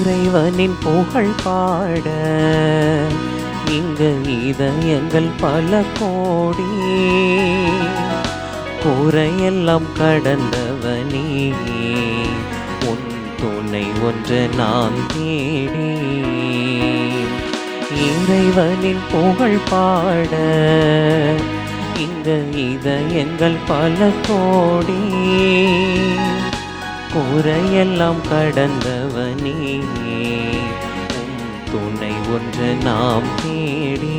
இறைவனின் புகழ் பாட இங்கு இதயங்கள் பல கோடி. கூரையெல்லாம் கடந்தவனே உன் துணை ஒன்று நான் தேடி. இறைவனின் புகழ் பாட இங்கு இதயங்கள் பல கோடி. கூரையெல்லாம் கடந்தவனே உன் துணை ஒன்று நாம் தேடி.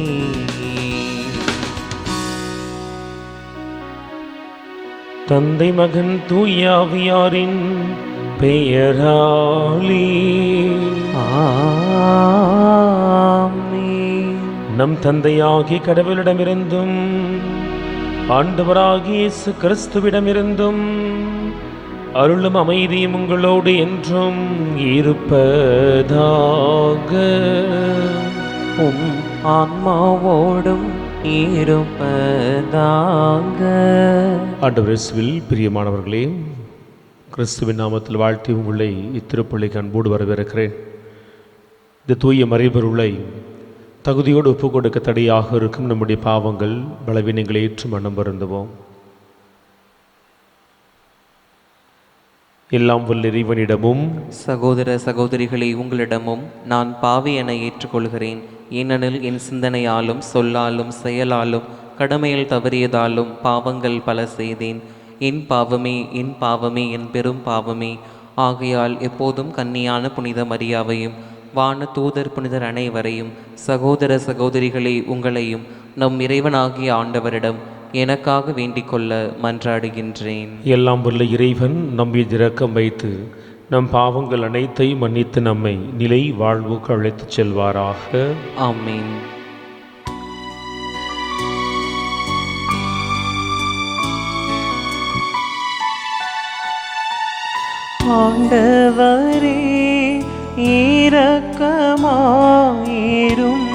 தந்தை மகன் தூயாவியாரின் பெயராலே ஆமென். நம் தந்தையாகிய கடவுளிடமிருந்தும் ஆண்டவராகிய இயேசு கிறிஸ்துவிடமிருந்தும் அருளும் அமைதியும் உங்களோடு என்றும் இருப்பதாக. உம் ஆன்மாவோடும் இருப்பதாக. ஆண்டவர் இயேசுவில் பிரியமானவர்களே, கிறிஸ்துவின் நாமத்தில் வாழ்த்தி உங்களை இத்திருப்பள்ளிக்கு அன்போடு வரவேற்கிறேன். இந்த தூய மறைபொருளை தகுதியோடு ஒப்புக் கொடுக்க தடையாக இருக்கும் நம்முடைய பாவங்கள் பலவீனங்களை ஏற்று மனம் வருந்துவோம். எல்லாம் வல்ல இறைவனிடமும் சகோதர சகோதரிகளை உங்களிடமும் நான் பாவி என ஏற்றுக்கொள்கிறேன். ஏனெனில் என் சிந்தனையாலும் சொல்லாலும் செயலாலும் கடமையில் தவறியதாலும் பாவங்கள் பல செய்தேன். என் பாவமே என் பாவமே என் பெரும் பாவமே. ஆகையால் எப்போதும் கன்னியான புனித மரியாவையும் வான தூதர் புனிதர் அனைவரையும் சகோதர சகோதரிகளை உங்களையும் நம் இறைவனாகிய ஆண்டவரிடம் எனக்காக வேண்டிக் கொள்ள மன்றாடுகின்றேன். எல்லாம் வல்ல இறைவன் நம்மை இரக்கம் வைத்து நம் பாவங்கள் அனைத்தையும் மன்னித்து நம்மை நிலை வாழ்வுக்கு அழைத்துச் செல்வாராக. ஆமென். ஆண்டவரே இரக்கமாயிரும்.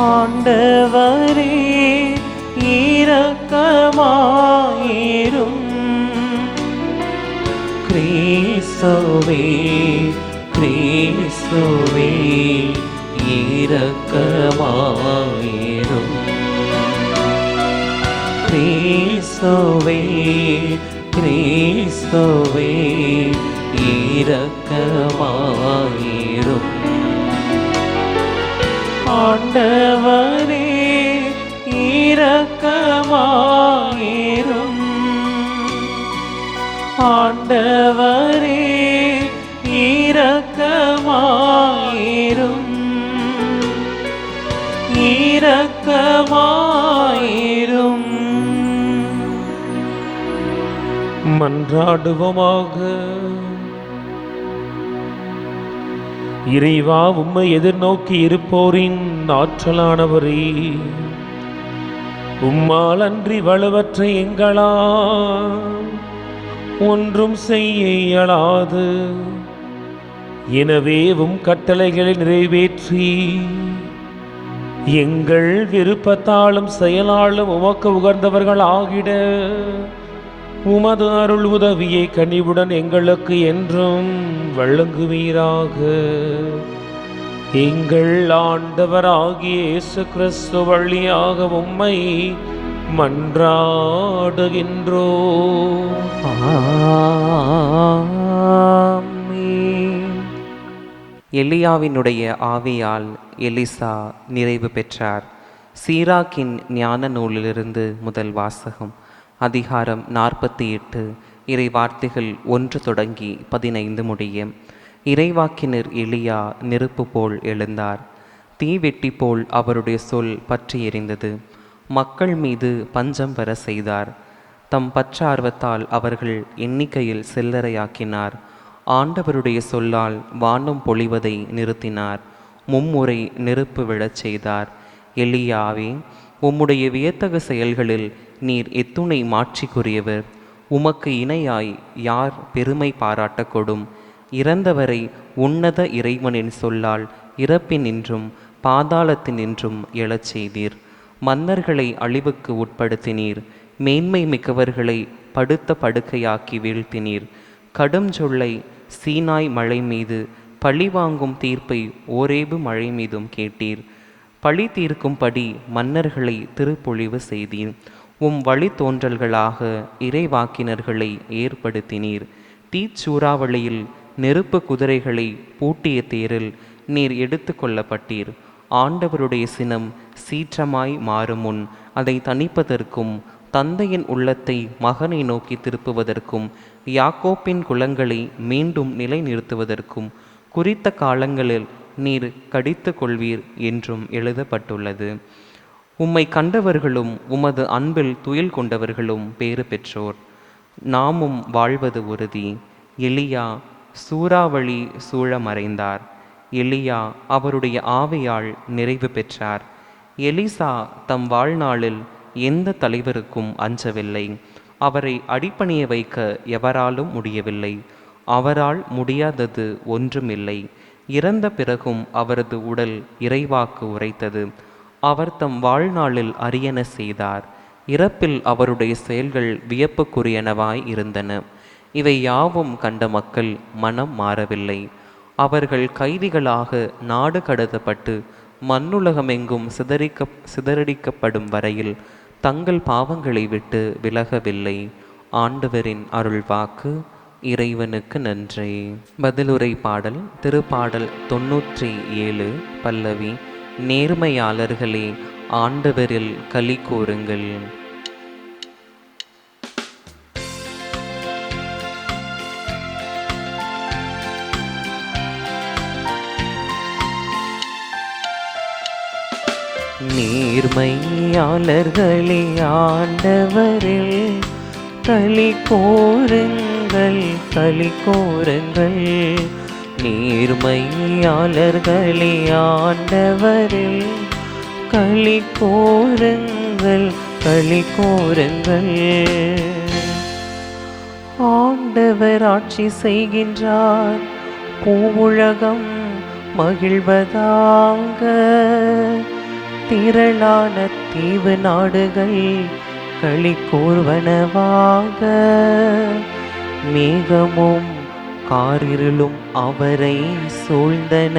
ஆண்டவரே இரக்கமாயிரும். கிறிஸ்துவே கிறிஸ்துவே இரக்கமாயிரும். கிறிஸ்துவே கிறிஸ்துவே இரக்கமாயிரும். ஆண்டவரே இரக்கமாயிரும். ஆண்டவரே இரக்கமாயிரும். இரக்கமாயிரும். மன்றாடுவோமாக. இறைவா, உம்மை எதிர்நோக்கி இருப்போரின் ஆற்றலானவரே, உம்மால் அன்றி வலுவற்ற எங்களால் ஒன்றும் செய்ய இயலாது. எனவே உம் கட்டளைகளை நிறைவேற்றி எங்கள் விருப்பத்தாலும் செயலாலும் உமக்கு உகந்தவர்கள் ஆகிட உமது அருள் உதவியை கனிவுடன் எங்களுக்கு என்றும் வழங்குவீராக. எங்கள் ஆண்டவராகிய இயேசு கிறிஸ்து வழியாக உம்மை மன்றாடுகின்றோம். ஆமென். எலியாவினுடைய ஆவியால் எலிசா நிறைவு பெற்றார். சீராக்கின் ஞான நூலிலிருந்து முதல் வாசகம். அதிகாரம் 48. இறை வார்த்தைகள் 1 தொடங்கி 15 முடிய. இறைவாக்கினர் எலியா நெருப்பு போல் எழுந்தார். தீவெட்டி போல் அவருடைய சொல் பற்றி எரிந்தது. மக்கள் மீது பஞ்சம் வர செய்தார். தம் பற்றார்வத்தால் அவர்கள் எண்ணிக்கையில் சில்லறையாக்கினார். ஆண்டவருடைய சொல்லால் வானம் பொழிவதை நிறுத்தினார். மும்முறை நெருப்பு விழச் செய்தார். எலியாவே, உம்முடைய வியத்தகு செயல்களில் நீர் எத்துணை மாட்சிக்குரியவர். உமக்கு இணையாய் யார் பெருமை பாராட்டக்கூடும்? இறந்தவரை உன்னத இறைவனின் சொல்லால் இறப்பினின்றும் பாதாளத்தினின்றும் எழச் செய்தீர். மன்னர்களை அழிவுக்கு உட்படுத்தினீர். மேன்மை மிக்கவர்களை படுத்த படுக்கையாக்கி வீழ்த்தினீர். கடும் சொல்லை சீனாய் மலை மீது, பழிவாங்கும் தீர்ப்பை ஓரேபு மழை மீதும் கேட்டீர். பழி தீர்க்கும்படி மன்னர்களை திருப்பொழிவு செய்தீர். உம் வழித்தோன்றல்களாக இறைவாக்கினர்களை ஏற்படுத்தினீர். தீச்சூறாவளியில் நெருப்பு குதிரைகளை பூட்டிய தேரில் நீர் எடுத்து கொள்ளப்பட்டீர். ஆண்டவருடைய சினம் சீற்றமாய் மாறும் முன் அதை தணிப்பதற்கும், தந்தையின் உள்ளத்தை மகனை நோக்கி திருப்புவதற்கும், யாக்கோப்பின் குலங்களை மீண்டும் நிலைநிறுத்துவதற்கும் குறித்த காலங்களில் நீர் கடித்து கொள்வீர் என்றும் எழுதப்பட்டுள்ளது. உம்மை கண்டவர்களும் உமது அன்பில் துயில் கொண்டவர்களும் பேறு பெற்றோர். நாமும் வாழ்வது உறுதி. எலியா சூறாவளி சூழ மறைந்தார். எலியா அவருடைய ஆவியால் நிறைவு பெற்றார். எலிசா தம் வாழ்நாளில் எந்த தலைவருக்கும் அஞ்சவில்லை. அவரை அடிபணிய வைக்க எவராலும் முடியவில்லை. அவரால் முடியாதது ஒன்றுமில்லை. இறந்த பிறகும் அவரது உடல் இறைவாக்கு உரைத்தது. அவர் தம் வாழ்நாளில் அரியன செய்தார். இறப்பில் அவருடைய செயல்கள் வியப்புக்குரியனவாய் இருந்தன. இவை யாவும் கண்ட மக்கள் மனம் மாறவில்லை. அவர்கள் கைதிகளாக நாடு கடத்தப்பட்டு மண்ணுலகமெங்கும் சிதறடிக்கப்படும் வரையில் தங்கள் பாவங்களை விட்டு விலகவில்லை. ஆண்டவரின் அருள்வாக்கு. இறைவனுக்கு நன்றி. பதிலுரை பாடல். திருப்பாடல் 97 பல்லவி. நேர்மையாளர்களே, ஆண்டவரில் களி கூறுங்கள். நேர்மையாளர்களே, ஆண்டவரில் களி கோருங்கள், களி கோருங்கள். நேர்மையாளர்களே, ஆண்டவரில் களி கோருங்கள், களி கோருங்கள். ஆண்டவர் ஆட்சி செய்கின்றார், பூவுலகம் மகிழ்வதாக. திரளான தீவு நாடுகள் களி கூர்வனவாக. மேகமும் காரிருளும் அவரை சூழ்ந்தன.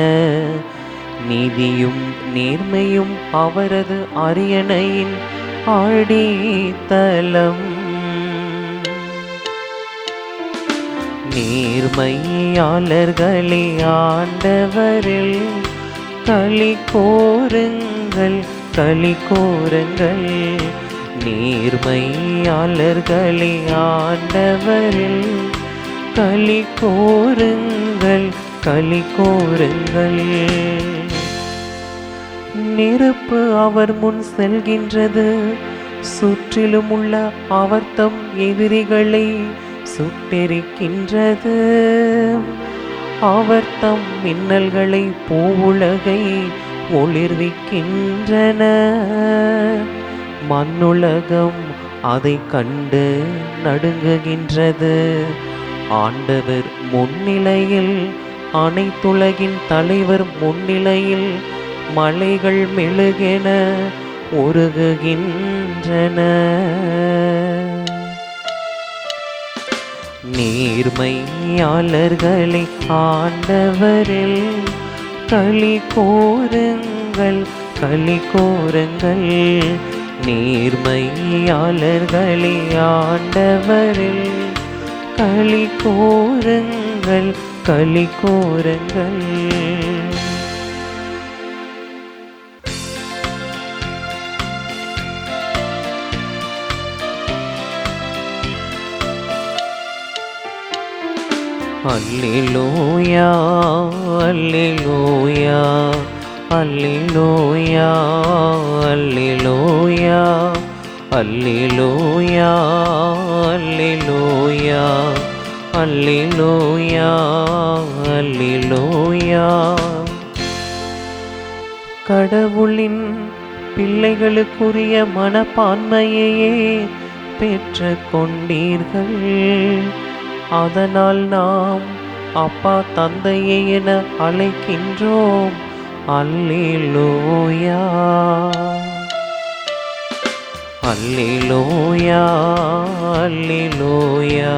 நீதியும் நேர்மையும் அவரது அரியணையின் அடித்தளம். நேர்மையாளர்களே, ஆண்டவரில் களி கோருங்கள், களி கோருங்கள். நேர்மையாளர்களே, ஆண்டவரில் களி கோருங்கள், களி கோருங்கள். நெருப்பு அவர் முன் செல்கின்றது, சுற்றிலும் உள்ள அவர் தம் எதிரிகளை சுட்டெரிக்கின்றது. அவர் தம் மின்னல்களை பூவுலகை ஒளிர்விக்கின்றன. மண்ணுலகம் அதை கண்டு நடுங்குகின்றது. ஆண்டவர் முன்னிலையில், அனைத்துலகின் தலைவர் முன்னிலையில் மலைகள் மெழுகென உருகுகின்றன. நேர்மையாளர்களே, ஆண்டவரில் களி கோருங்கள், களி கோருங்கள். நேர்மையாளர்களே, ஆண்டவரில் களி கோருங்கள், களி கோருங்கள். அல்லேலூயா, அல்லேலூயா, அல்லேலூயா, அல்லேலூயா, அல்லேலூயா, அல்லேலூயா, அல்லேலூயா, அல்லேலூயா. கடவுளின் பிள்ளைகளுக்குரிய மனப்பான்மையையே பெற்று கொண்டீர்கள். அதனால் நாம் அப்பா தந்தையே என அழைக்கின்றோம். அல்லேலூயா, அல்லேலூயா, அல்லேலூயா,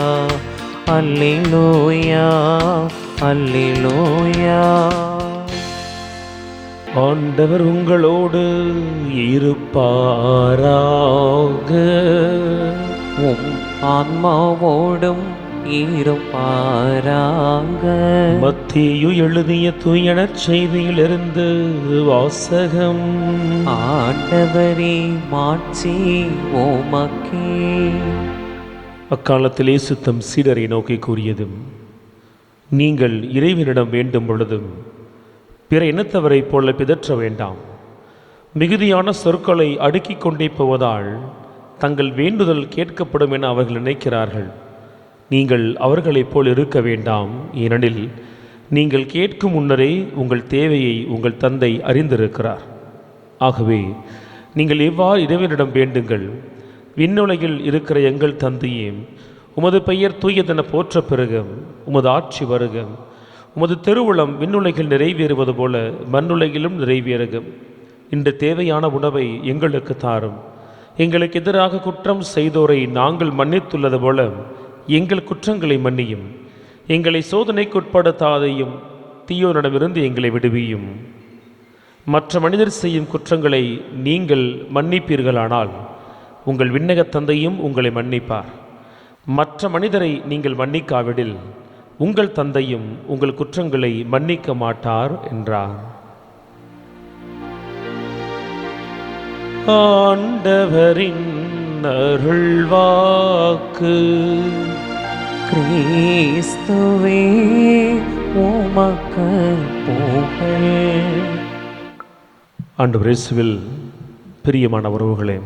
அல்லேலூயா அல்லேலூயா. ஆண்டவர் உங்களோடு இருப்பாராக. உம் ஆன்மாவோடும் இருப்பாராக. மத்தேயு எழுதிய தூய நற்செய்தியிலிருந்து வாசகம். ஆண்டவரே மாட்சி உமக்கே. அக்காலத்திலே சுத்தம் சீடரை நோக்கி கூறியதும், நீங்கள் இறைவனிடம் வேண்டும் பொழுதும் பிற இனத்தவரைப் போல பிதற்ற வேண்டாம். மிகுதியான சொற்களை அடுக்கிக் கொண்டே போவதால் தங்கள் வேண்டுதல் கேட்கப்படும் என அவர்கள் நினைக்கிறார்கள். நீங்கள் அவர்களைப் போல் இருக்க வேண்டாம். ஏனெனில் நீங்கள் கேட்கும் முன்னரே உங்கள் தேவையை உங்கள் தந்தை அறிந்திருக்கிறார். ஆகவே நீங்கள் எவ்வாறு இறைவனிடம் வேண்டுங்கள், விண்ணுலகில் இருக்கிற எங்கள் தந்தையே, உமது பெயர் தூயதென போற்ற பெறுக, உமது ஆட்சி வருக, உமது திருவுளம் விண்ணுலகில் நிறைவேறுவது போல மண்ணுலகிலும் நிறைவேறுக. இன்று தேவையான உணவை எங்களுக்கு தாரும். எங்களுக்கு எதிராக குற்றம் செய்தோரை நாங்கள் மன்னித்துள்ளது போல எங்கள் குற்றங்களை மன்னியும். எங்களை சோதனைக்குட்படுத்தாதையும், தீயோனிடமிருந்து எங்களை விடுவியும். மற்ற மனிதர் செய்யும் குற்றங்களை நீங்கள் மன்னிப்பீர்களானால் உங்கள் விண்ணகத் தந்தையும் உங்களை மன்னிப்பார். மற்ற மனிதரை நீங்கள் மன்னிக்காவிடில் உங்கள் தந்தையும் உங்கள் குற்றங்களை மன்னிக்க மாட்டார் என்றார். ஆண்டவரின் அருள்வாக்கு. கிறிஸ்துவே உமக்கு புகழ். ஆண்டவர் இயேசுவில் பிரியமான உறவுகளே,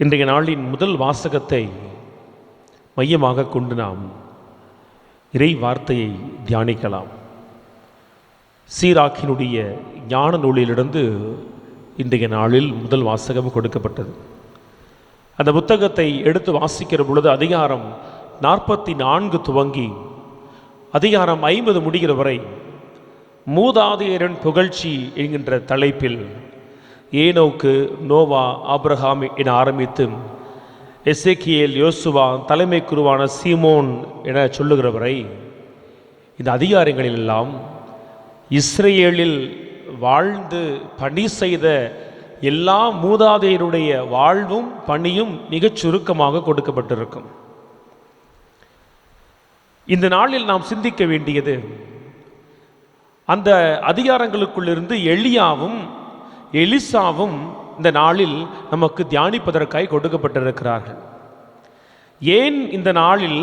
இன்றைய நாளின் முதல் வாசகத்தை மையமாக கொண்டு நாம் இறை வார்த்தையை தியானிக்கலாம். சீராக்கினுடைய ஞான நூலிலிருந்து இன்றைய நாளில் முதல் வாசகம் கொடுக்கப்பட்டது. அந்த புத்தகத்தை எடுத்து வாசிக்கிற பொழுது அதிகாரம் 44 துவங்கி அதிகாரம் 50 முடிகிற வரை மூதாதையரின் புகழ்ச்சி என்கின்ற தலைப்பில் ஏனோக்கு, நோவா, ஆபிரகாம் என ஆரம்பித்து எசேக்கியேல், யோசுவா, தலைமை குருவான சீமோன் என சொல்லுகிறவரை இந்த அதிகாரங்களிலெல்லாம் இஸ்ரேலில் வாழ்ந்து பணி செய்த எல்லா மூதாதையருடைய வாழ்வும் பணியும் மிகச் சுருக்கமாக கொடுக்கப்பட்டிருக்கும். இந்த நாளில் நாம் சிந்திக்க வேண்டியது, அந்த அதிகாரங்களுக்குள்ளிருந்து எலியாவும் எலிசாவும் இந்த நாளில் நமக்கு தியானிப்பதற்காய் கொடுக்கப்பட்டிருக்கிறார்கள். ஏன் இந்த நாளில்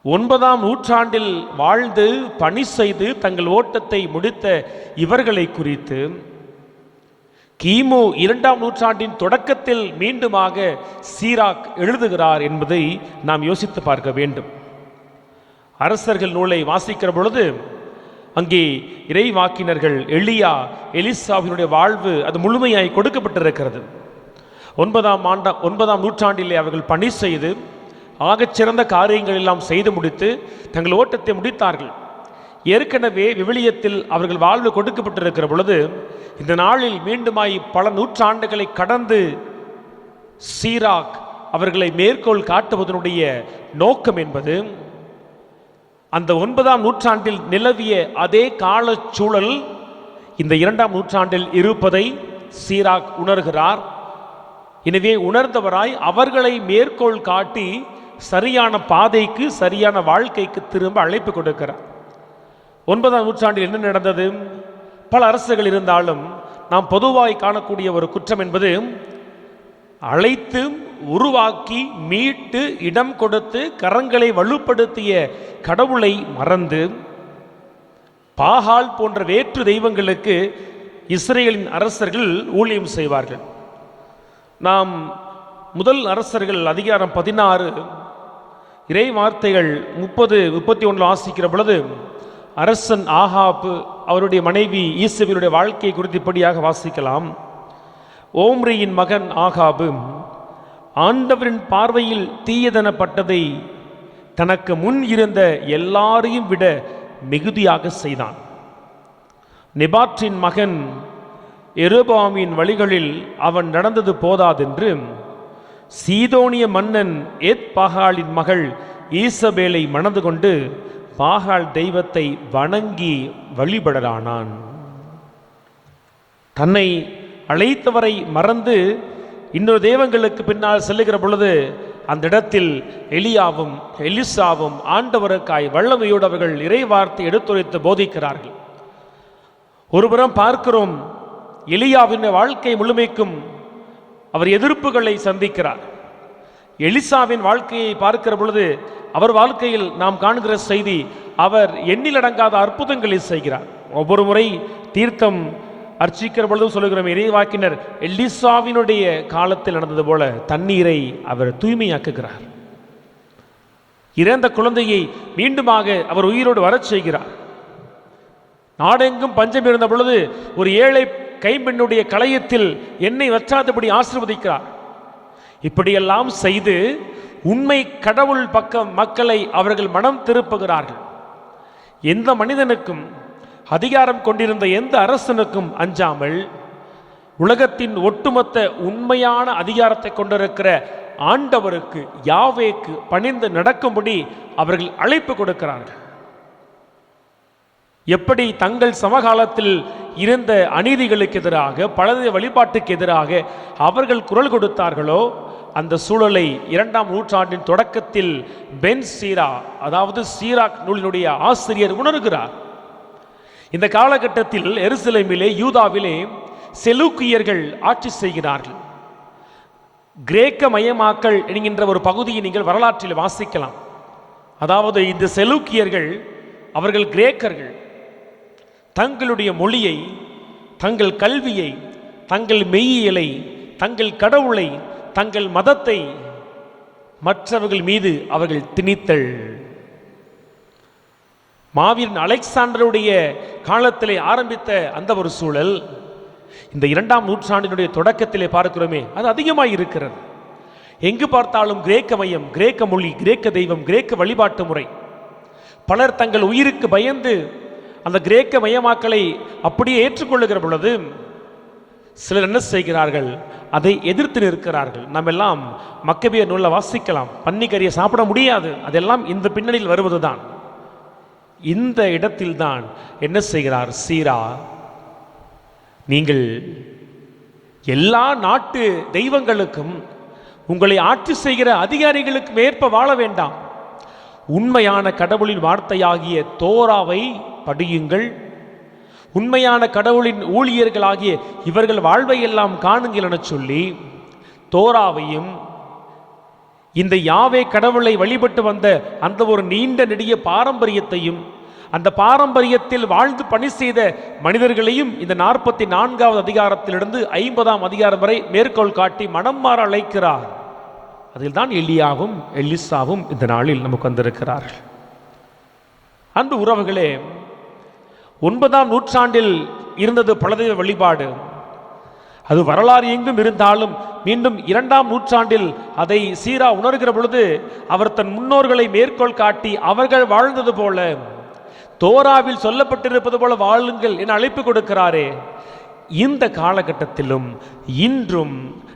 9ஆம் நூற்றாண்டில் வாழ்ந்து பணி செய்து தங்கள் ஓட்டத்தை முடித்த இவர்களை குறித்து கிமு 2ஆம் நூற்றாண்டின் தொடக்கத்தில் மீண்டுமாக சீராக் எழுதுகிறார் என்பதை நாம் யோசித்து பார்க்க வேண்டும். அரசர்கள் நூலை வாசிக்கிற பொழுது அங்கே இறைவாக்கினர்கள் எலியா, எலிசாவினுடைய வாழ்வு அது முழுமையாய் கொடுக்கப்பட்டிருக்கிறது. 9ஆம் நூற்றாண்டிலே அவர்கள் பணி செய்து ஆகச்சிறந்த காரியங்கள் எல்லாம் செய்து முடித்து தங்கள் ஓட்டத்தை முடித்தார்கள். ஏற்கனவே விவிலியத்தில் அவர்கள் வாழ்வு கொடுக்கப்பட்டிருக்கிற பொழுது இந்த நாளில் மீண்டுமாய் பல நூற்றாண்டுகளை கடந்து சீராக் அவர்களை மேற்கோள் காட்டுவதனுடைய நோக்கம் என்பது, அந்த 9ஆம் நூற்றாண்டில் நிலவிய அதே கால சூழல் இந்த 2ஆம் நூற்றாண்டில் இருப்பதை சீராக் உணர்கிறார். எனவே உணர்ந்தவராய் அவர்களை மேற்கோள் காட்டி சரியான பாதைக்கு, சரியான வாழ்க்கைக்கு திரும்ப அழைப்பு கொடுக்கிறார். 9ஆம் நூற்றாண்டில் என்ன நடந்தது? பல அரசுகள் இருந்தாலும் நாம் பொதுவாய் காணக்கூடிய ஒரு குற்றம் என்பது, அழைத்து உருவாக்கி மீட்டு இடம் கொடுத்து கரங்களை வலுப்படுத்திய கடவுளை மறந்து பாகால் போன்ற வேற்று தெய்வங்களுக்கு இஸ்ரேலின் அரசர்கள் ஊழியம் செய்வார்கள். நாம் முதல் அரசர்கள் அதிகாரம் 16 இறை வார்த்தைகள் 30-31 வாசிக்கிற பொழுது அரசன் ஆகாப் அவருடைய மனைவி ஈசபேலுடைய வாழ்க்கை குறித்து இப்படியாக வாசிக்கலாம். ஓம்ரியின் மகன் ஆகாபு ஆண்டவரின் பார்வையில் தீயதனப்பட்டதை தனக்கு முன் இருந்த எல்லாரையும் விட மிகுதியாக செய்தான். நெபாற்றின் மகன் எரோபாமின் வழிகளில் அவன் நடந்தது போதாதென்று சீதோனிய மன்னன் ஏத்பாகாலின் மகள் ஈசபேலை மணந்து கொண்டு பாகால் தெய்வத்தை வணங்கி வழிபடலானான். தன்னை அழைத்தவரை மறந்து இன்னொரு தெய்வங்களுக்கு பின்னால் செல்லுகிற பொழுது அந்த இடத்தில் எலியாவும் எலிசாவும் ஆண்டவருக்காய் வல்லமையோடு அவர்கள் இறைவார்த்தை எடுத்துரைத்து போதிக்கிறார்கள். ஒருபுறம் பார்க்கிறோம், எலியாவின் வாழ்க்கை முழுமைக்கும் அவர் எதிர்ப்புகளை சந்திக்கிறார். எலிசாவின் வாழ்க்கையை பார்க்கிற பொழுது அவர் வாழ்க்கையில் நாம் காண்கிற செய்தி, அவர் எண்ணிலடங்காத அற்புதங்களை செய்கிறார். ஒவ்வொரு முறை தீர்த்தம் அர்ச்சிக்கிற பொழுதும் சொல்லுகிறோம், இறைவாக்கினர் எலிசாவினுடைய காலத்தில் நடந்தது போல தண்ணீரை அவர் தூய்மையாக்குகிறார். இறந்த குழந்தையை மீண்டுமாக அவர் உயிரோடு வரச் செய்கிறார். நாடெங்கும் பஞ்சம் இருந்த பொழுது ஒரு ஏழை கைம்பெண்ணுடைய களையத்தில் எண்ணெய் வற்றாதபடி ஆசீர்வதிக்கிறார். இப்படியெல்லாம் செய்து உண்மை கடவுள் பக்கம் மக்களை அவர்கள் மனம் திருப்புகிறார்கள். எந்த மனிதனுக்கும் அதிகாரம் கொண்டிருந்த எந்த அரசனுக்கும் அஞ்சாமல் உலகத்தின் ஒட்டுமொத்த உண்மையான அதிகாரத்தை கொண்டிருக்கிற ஆண்டவருக்கு, யாவேக்கு பணிந்து நடக்கும்படி அவர்கள் அழைப்பு கொடுக்கிறார்கள். எப்படி தங்கள் சமகாலத்தில் இருந்த அநீதிகளுக்கு எதிராக, பழைய வழிபாட்டுக்கு எதிராக அவர்கள் குரல் கொடுத்தார்களோ, அந்த சூழலை 2ஆம் நூற்றாண்டின் தொடக்கத்தில் பென் சீரா, அதாவது சீராக் நூலினுடைய ஆசிரியர் உணர்கிறார். இந்த காலகட்டத்தில் எருசலேமிலே, யூதாவிலே செலூக்கியர்கள் ஆட்சி செய்கிறார்கள். கிரேக்க மயமாக்கல் என்கின்ற ஒரு பகுதியை நீங்கள் வரலாற்றில் வாசிக்கலாம். அதாவது இந்த செலூக்கியர்கள், அவர்கள் கிரேக்கர்கள், தங்களுடைய மொழியை, தங்கள் கல்வியை, தங்கள் மெய்யியலை, தங்கள் கடவுளை, தங்கள் மதத்தை மற்றவர்கள் மீது அவர்கள் திணித்தல். மாவீரன் அலெக்சாண்டருடைய காலத்திலே ஆரம்பித்த அந்த ஒரு சூழல் இந்த 2ஆம் நூற்றாண்டினுடைய தொடக்கத்திலே பார்க்கிறோமே, அது அதிகமாக இருக்கிறது. எங்கு பார்த்தாலும் கிரேக்க மையம், கிரேக்க மொழி, கிரேக்க தெய்வம், கிரேக்க வழிபாட்டு முறை. பலர் தங்கள் உயிருக்கு பயந்து அந்த கிரேக்க மயமாக்களை அப்படியே ஏற்றுக்கொள்ளுகிற பொழுது சிலர் என்ன செய்கிறார்கள், அதை எதிர்த்து நிற்கிறார்கள். நாம் எல்லாம் மக்கபியர் நூலில் வாசிக்கலாம், பன்னிக்கறியை சாப்பிட முடியாது. அதெல்லாம் இந்த பின்னணியில் வருவதுதான். இந்த இடத்தில்தான் என்ன செய்கிறார் சீரா, நீங்கள் எல்லா நாட்டு தெய்வங்களுக்கும், உங்களை ஆட்சி செய்கிற அதிகாரிகளுக்கும் ஏற்ப வாழ வேண்டாம். உண்மையான கடவுளின் வார்த்தையாகிய தோராவை படியுங்கள். உண்மையான கடவுளின் ஊழியர்களாகிய இவர்கள் வாழ்வை எல்லாம் காணுங்கள் என சொல்லி தோராவையும், இந்த யாவே கடவுளை வழிபட்டு வந்த அந்த ஒரு நீண்ட நெடிய பாரம்பரியத்தையும், அந்த பாரம்பரியத்தில் வாழ்ந்து பணி செய்த மனிதர்களையும் இந்த 44வது அதிகாரத்திலிருந்து 50ஆம் அதிகாரம் வரை மேற்கோள் காட்டி மனம் மாற அழைக்கிறார். அதில் தான் எலியாவும் எலிசாவும் இந்த நாளில் நமக்கு வந்திருக்கிறார்கள். அன்பு உறவுகளே, 9ஆம் நூற்றாண்டில் இருந்தது பலதெய்வ வழிபாடு. அது வரலாறு எங்கும் இருந்தாலும் மீண்டும் 2ஆம் நூற்றாண்டில் அதை சீரா உணர்கிற பொழுது அவர் தன் முன்னோர்களை மேற்கோள் காட்டி அவர்கள் வாழ்ந்தது போல, தோராவில் சொல்லப்பட்டிருப்பது போல வாழுங்கள் என அழைப்பு கொடுக்கிறாரே. இந்த காலகட்டத்திலும் இன்றும்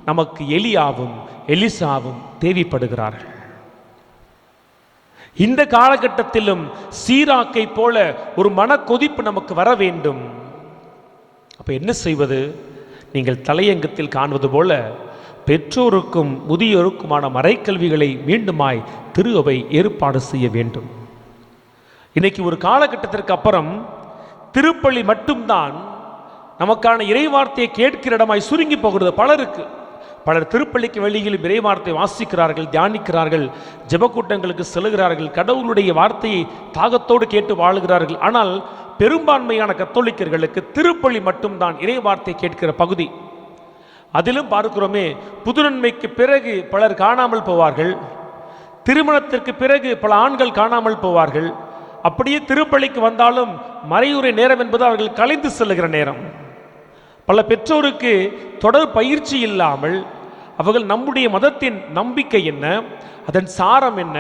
நமக்கு எலியாவும் எலிசாவும் தேவைப்படுகிறார்கள். இந்த காலகட்டத்திலும் சீராக்கை போல ஒரு மன கொதிப்பு நமக்கு வர வேண்டும். அப்ப என்ன செய்வது? நீங்கள் தலையங்கத்தில் காண்பது போல பெற்றோருக்கும் முதியோருக்குமான மறைக்கல்விகளை மீண்டுமாய் திரு அவை ஏற்பாடு செய்ய வேண்டும். இன்னைக்கு ஒரு காலகட்டத்திற்கு அப்புறம் திருப்பலி மட்டும்தான் நமக்கான இறைவார்த்தையை கேட்கிற இடமாய் சுருங்கி போகிறது பலருக்கு. பலர் திருப்பள்ளிக்கு வெளியில் இறைவார்த்தை வாசிக்கிறார்கள், தியானிக்கிறார்கள், ஜெபக்கூட்டங்களுக்கு செல்கிறார்கள், கடவுளுடைய வார்த்தையை தாகத்தோடு கேட்டு வாழுகிறார்கள். ஆனால் பெரும்பான்மையான கத்தோலிக்கர்களுக்கு திருப்பலி மட்டும்தான் இறைவார்த்தை கேட்கிற பகுதி. அதிலும் பார்க்கிறோமே, புதுநன்மைக்கு பிறகு பலர் காணாமல் போவார்கள், திருமணத்திற்கு பிறகு பல ஆண்கள் காணாமல் போவார்கள். அப்படியே திருப்பலிக்கு வந்தாலும் மறையுறை நேரம் என்பது அவர்கள் கலைந்து செல்லுகிற நேரம். பல பெற்றோருக்கு தொடர் பயிற்சி இல்லாமல் அவர்கள் நம்முடைய மதத்தின் நம்பிக்கை என்ன, அதன் சாரம் என்ன,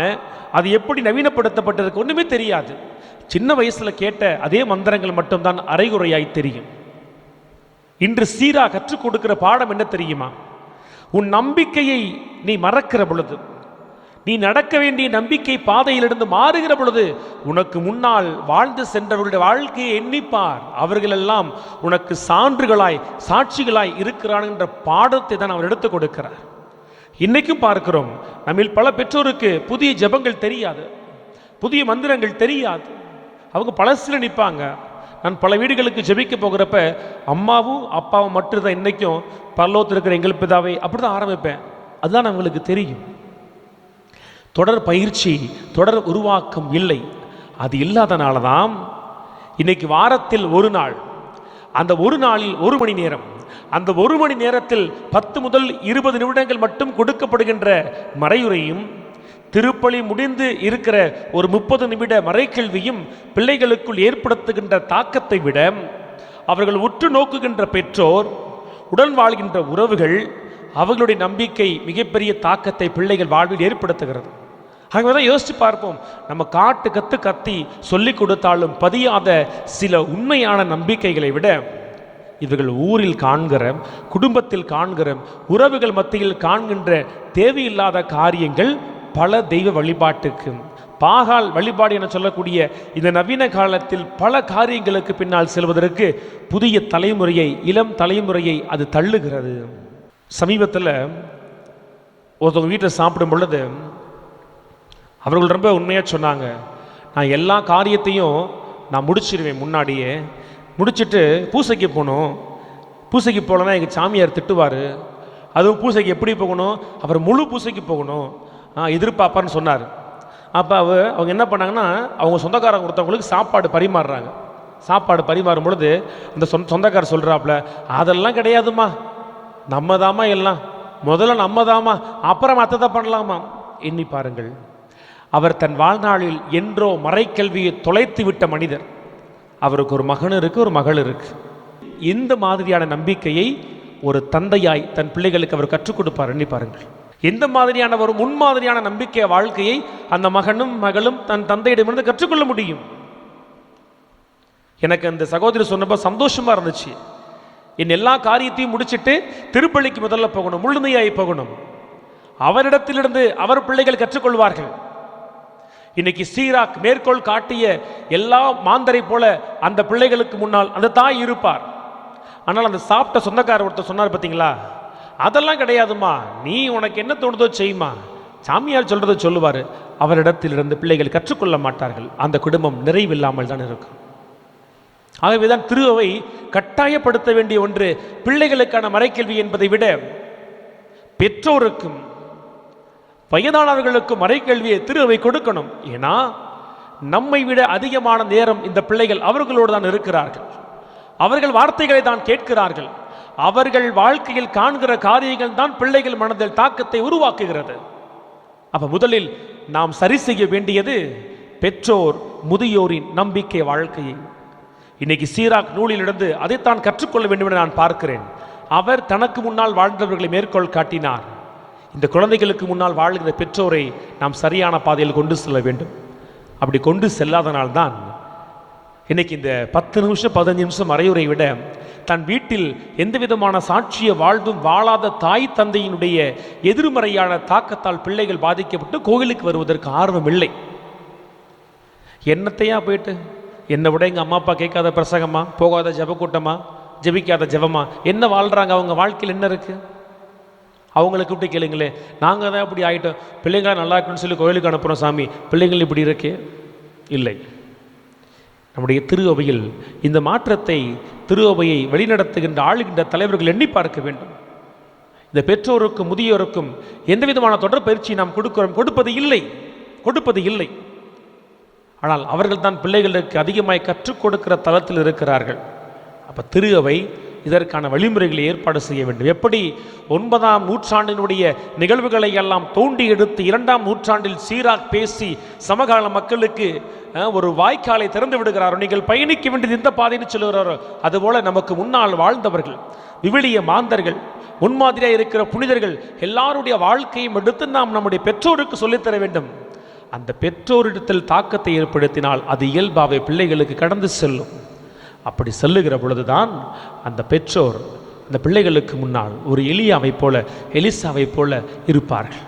அது எப்படி நவீனப்படுத்தப்பட்டிருக்கு ஒன்றுமே தெரியாது. சின்ன வயசுல கேட்ட அதே மந்திரங்கள் மட்டும்தான் அரைகுறையாய் தெரியும். இன்று சீரா கற்றுக் கொடுக்கிற பாடம் என்ன தெரியுமா? உன் நம்பிக்கையை நீ மறக்கிற பொழுது, நீ நடக்க வேண்டிய நம்பிக்கை பாதையிலிருந்து மாறுகிற பொழுது, உனக்கு முன்னால் வாழ்ந்து சென்றவர்களுடைய வாழ்க்கையை எண்ணிப்பார். அவர்களெல்லாம் உனக்கு சான்றுகளாய் சாட்சிகளாய் இருக்கிறான் என்ற பாடத்தை தான் அவர் எடுத்துக் கொடுக்கிறார். இன்னைக்கும் பார்க்கிறோம், நம்மில் பல பெற்றோருக்கு புதிய ஜெபங்கள் தெரியாது, புதிய மந்திரங்கள் தெரியாது. அவங்க பழசில் நிற்பாங்க. நான் பல வீடுகளுக்கு ஜெபிக்க போகிறப்ப அம்மாவும் அப்பாவும் மட்டும்தான் இன்னைக்கும் பரலோகத்தில் இருக்கிற எங்கள் பிதாவை அப்படி தான் ஆரம்பிப்பேன். அதுதான் அவங்களுக்கு தெரியும். தொடர் பயிற்சி, தொடர் உருவாக்கம் இல்லை. அது இல்லாதனால தான் இன்னைக்கு வாரத்தில் ஒரு நாள், அந்த ஒரு நாளில் 1 மணி நேரம், அந்த 1 மணி நேரத்தில் 10 முதல் 20 நிமிடங்கள் மட்டும் கொடுக்கப்படுகின்ற மறையுரையும், திருப்பலி முடிந்து இருக்கிற ஒரு 30 நிமிட மறைக்கல்வியும் பிள்ளைகளுக்குள் ஏற்படுத்துகின்ற தாக்கத்தை விட, அவர்கள் உற்று நோக்குகின்ற பெற்றோர், உடன் வாழ்கின்ற உறவுகள், அவர்களுடைய நம்பிக்கை மிகப்பெரிய தாக்கத்தை பிள்ளைகள் வாழ்வில் ஏற்படுத்துகிறது. ஆகவேதான் யோசித்து பார்ப்போம், நம்ம கத்தி சொல்லிக் கொடுத்தாலும் பதியாத சில உண்மையான நம்பிக்கைகளை விட, இவர்கள் ஊரில் காண்கிற, குடும்பத்தில் காண்கிற, உறவுகள் மத்தியில் காண்கின்ற தேவையில்லாத காரியங்கள் பல தெய்வ வழிபாட்டுக்கு, பாகால் வழிபாடு என சொல்லக்கூடிய இந்த நவீன காலத்தில் பல காரியங்களுக்கு பின்னால் செல்வதற்கு புதிய தலைமுறையை, இளம் தலைமுறையை அது தள்ளுகிறது. சமீபத்தில் ஒருத்தவங்க வீட்டில் சாப்பிடும் பொழுது அவர்கள் ரொம்ப உண்மையாக சொன்னாங்க, நான் எல்லா காரியத்தையும் நான் முடிச்சிருவேன், முன்னாடியே முடிச்சுட்டு பூசைக்கு போகணும், பூசைக்கு போகலன்னா எங்கள் சாமியார் திட்டுவார், அதுவும் பூசைக்கு எப்படி போகணும், அவர் முழு பூசைக்கு போகணும் எதிர்பார்ப்பார்னு சொன்னார். அப்போ அவங்க என்ன பண்ணாங்கன்னா, அவங்க சொந்தக்காரங்க ஒருத்தவங்களுக்கு சாப்பாடு பரிமாறுறாங்க. சாப்பாடு பரிமாறும் பொழுது அந்த சொந்தக்காரர் சொல்கிறாப்புல, அதெல்லாம் கிடையாதுமா, நம்ம தாமா எல்லாம், முதல்ல நம்ம தாமா, அப்புறம் மற்றதை பண்ணலாமா. எண்ணி பாருங்கள், அவர் தன் வாழ்நாளில் என்றோ மறைக்கல்வியை தொலைத்து விட்ட மனிதர். அவருக்கு ஒரு மகன் இருக்கு, ஒரு மகள் இருக்கு. இந்த மாதிரியான நம்பிக்கையை ஒரு தந்தையாய் தன் பிள்ளைகளுக்கு அவர் கற்றுக் கொடுப்பார். எண்ணி பாருங்கள், எந்த மாதிரியான ஒரு முன்மாதிரியான நம்பிக்கை வாழ்க்கையை அந்த மகனும் மகளும் தன் தந்தையிடமிருந்து கற்றுக்கொள்ள முடியும். எனக்கு அந்த சகோதரி சொன்னப்போ சந்தோஷமா இருந்துச்சு. என் எல்லா காரியத்தையும் முடிச்சுட்டு திருப்பள்ளிக்கு முதல்ல போகணும், முழுமையாய் போகணும். அவரிடத்திலிருந்து அவர் பிள்ளைகள் கற்றுக்கொள்வார்கள். இன்னைக்கு சீராக் மேற்கோள் காட்டிய எல்லா மாந்தரை போல அந்த பிள்ளைகளுக்கு முன்னால் அந்த தாய் இருப்பார். ஆனால் அந்த சாப்பிட்ட சொந்தக்காரர் ஒருத்தர் சொன்னார் பார்த்தீங்களா, அதெல்லாம் கிடையாதுமா, நீ உனக்கு என்ன தோணுதோ செய்யுமா, சாமியார் சொல்றதை சொல்லுவார். அவரிடத்திலிருந்து பிள்ளைகள் கற்றுக்கொள்ள மாட்டார்கள். அந்த குடும்பம் நிறைவில்லாமல் தான் இருக்கும். ஆகவேதான் திருவை கட்டாயப்படுத்த வேண்டிய ஒன்று பிள்ளைகளுக்கான மறைக்கல்வி என்பதை விட பெற்றோருக்கும் வயதானவர்களுக்கும் மறைக்கல்வியை திருவை கொடுக்கணும். ஏன்னா நம்மை விட அதிகமான நேரம் இந்த பிள்ளைகள் அவர்களோடு தான் இருக்கிறார்கள். அவர்கள் வார்த்தைகளை தான் கேட்கிறார்கள். அவர்கள் வாழ்க்கையில் காண்கிற காரியங்கள் தான் பிள்ளைகள் மனதில் தாக்கத்தை உருவாக்குகிறது. அப்ப முதலில் நாம் சரி செய்ய வேண்டியது பெற்றோர் முதியோரின் நம்பிக்கை வாழ்க்கையை. இன்னைக்கு சீராக் நூலிலிருந்து அதைத்தான் கற்றுக்கொள்ள வேண்டும் என நான் பார்க்கிறேன். அவர் தனக்கு முன்னால் வாழ்ந்தவர்களை மேற்கோள் காட்டினார். இந்த குழந்தைகளுக்கு முன்னால் வாழ்கிற பெற்றோரை நாம் சரியான பாதையில் கொண்டு செல்ல வேண்டும். அப்படி கொண்டு செல்லாதனால்தான் இன்னைக்கு இந்த 10 நிமிஷம் 15 நிமிஷம் அரையுரை விட தன் வீட்டில் எந்த விதமான சாட்சிய வாழ்வும் வாழாத தாய் தந்தையினுடைய எதிர்மறையான தாக்கத்தால் பிள்ளைகள் பாதிக்கப்பட்டு கோவிலுக்கு வருவதற்கு ஆர்வம் இல்லை. என்னத்தையா போயிட்டு, என்னை விட எங்கள் அம்மா அப்பா கேட்காத பிரசங்கமா, போகாத ஜபக்கூட்டமா, ஜபிக்காத ஜபமா, என்ன வாழ்கிறாங்க, அவங்க வாழ்க்கையில் என்ன இருக்குது, அவங்களை கூப்பிட்டு கேளுங்களே. நாங்கள் தான் இப்படி ஆகிட்டோம், பிள்ளைங்களா நல்லா இருக்குன்னு சொல்லி கோயிலுக்கு அனுப்புகிறோம், சாமி பிள்ளைங்கள் இப்படி இருக்கே. இல்லை, நம்முடைய திரு அவையில் இந்த மாற்றத்தை, திரு அவையை வழிநடத்துகின்ற ஆளுகின்ற தலைவர்கள் எண்ணி பார்க்க வேண்டும். இந்த பெற்றோருக்கும் முதியோருக்கும் எந்த விதமான தொடர் பயிற்சி நாம் கொடுப்பது இல்லை. ஆனால் அவர்கள் தான் பிள்ளைகளுக்கு அதிகமாய் கற்றுக் கொடுக்கிற தளத்தில் இருக்கிறார்கள். அப்போ திரு அவை இதற்கான வழிமுறைகளை ஏற்பாடு செய்ய வேண்டும். எப்படி 9ஆம் நூற்றாண்டினுடைய நிகழ்வுகளை எல்லாம் தோண்டி எடுத்து 2ஆம் நூற்றாண்டில் சீராக் பேசி சமகால மக்களுக்கு ஒரு வாய்க்காலை திறந்து விடுகிறாரோ, நீங்கள் பயணிக்க வேண்டியது இந்த பாதைன்னு சொல்லுகிறாரோ, அதுபோல நமக்கு முன்னால் வாழ்ந்தவர்கள், விவிலிய மாந்தர்கள், முன்மாதிரியாக இருக்கிற புனிதர்கள் எல்லாருடைய வாழ்க்கையும் எடுத்து நாம் நம்முடைய பெற்றோருக்கு சொல்லித்தர வேண்டும். அந்த பெற்றோரிடத்தில் தாக்கத்தை ஏற்படுத்தினால் அது இயல்பாகவே பிள்ளைகளுக்கு கடந்து செல்லும். அப்படி செல்லுகிற பொழுதுதான் அந்த பெற்றோர் அந்த பிள்ளைகளுக்கு முன்னால் ஒரு எலியாவை போல, எலிசாவை போல இருப்பார்கள்.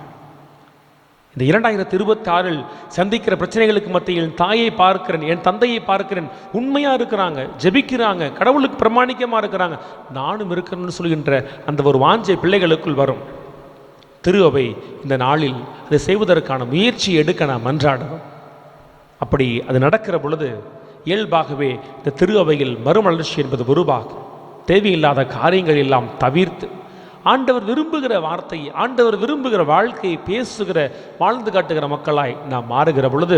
இந்த 2026 சந்திக்கிற பிரச்சனைகளுக்கு மத்தியில் தாயை பார்க்கிறேன், என் தந்தையை பார்க்கிறேன், உண்மையாக இருக்கிறாங்க, ஜெபிக்கிறாங்க, கடவுளுக்கு பிரமாணிக்கமாக இருக்கிறாங்க, நானும் இருக்கிறேன்னு சொல்கின்ற அந்த ஒரு வாஞ்சை பிள்ளைகளுக்குள் வரும். திரு அவை இந்த நாளில் அதை செய்வதற்கான முயற்சி எடுக்க நாம் மன்றாடணும். அப்படி அது நடக்கிற பொழுது இயல்பாகவே இந்த திரு அவையில் மறுமலர்ச்சி என்பது உருவாகும். தேவையில்லாத காரியங்கள் எல்லாம் தவிர்த்து ஆண்டவர் விரும்புகிற வார்த்தை, ஆண்டவர் விரும்புகிற வாழ்க்கையை பேசுகிற, வாழ்ந்து காட்டுகிற மக்களாய் நாம் மாறுகிற பொழுது